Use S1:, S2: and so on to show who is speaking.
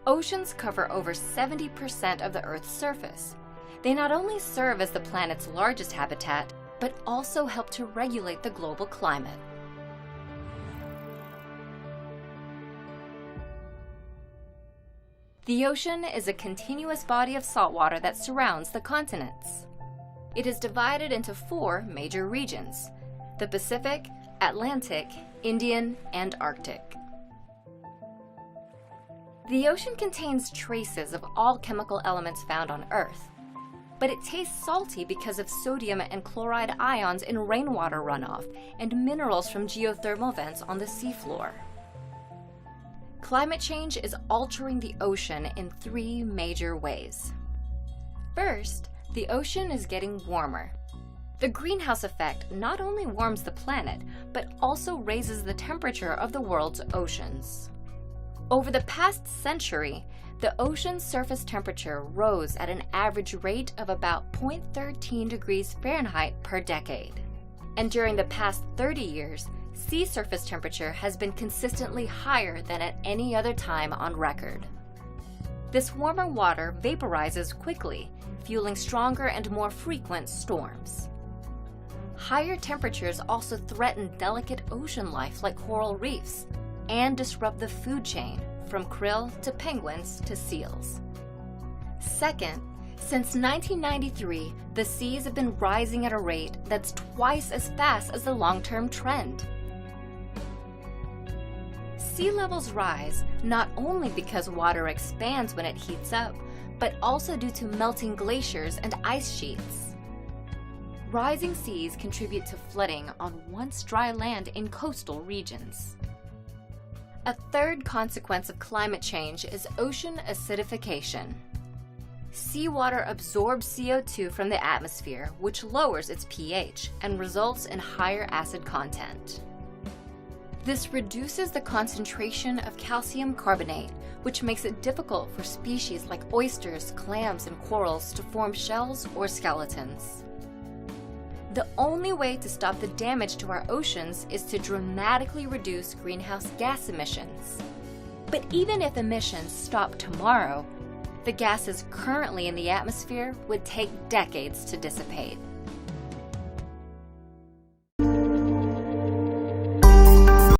S1: Oceans cover over 70% of the Earth's surface. They not only serve as the planet's largest habitat, but also help to regulate the global climate. The ocean is a continuous body of saltwater that surrounds the continents. It is divided into 4 major regions: the Pacific, Atlantic, Indian, and Arctic. The ocean contains traces of all chemical elements found on Earth, but it tastes salty because of sodium and chloride ions in rainwater runoff and minerals from geothermal vents on the seafloor. Climate change is altering the ocean in 3 major ways. First, the ocean is getting warmer. The greenhouse effect not only warms the planet, but also raises the temperature of the world's oceans. Over the past century, the ocean's surface temperature rose at an average rate of about 0.13 degrees Fahrenheit per decade. And during the past 30 years, sea surface temperature has been consistently higher than at any other time on record. This warmer water vaporizes quickly, fueling stronger and more frequent storms. Higher temperatures also threaten delicate ocean life like coral reefs and disrupt the food chain, from krill to penguins to seals. Second, since 1993, the seas have been rising at a rate that's twice as fast as the long-term trend. Sea levels rise not only because water expands when it heats up, but also due to melting glaciers and ice sheets. Rising seas contribute to flooding on once dry land in coastal regions. A third consequence of climate change is ocean acidification. Seawater absorbs CO2 from the atmosphere, which lowers its pH and results in higher acid content. This reduces the concentration of calcium carbonate, which makes it difficult for species like oysters, clams, and corals to form shells or skeletons. The only way to stop the damage to our oceans is to dramatically reduce greenhouse gas emissions. But even if emissions stop tomorrow, the gases currently in the atmosphere would take decades to dissipate.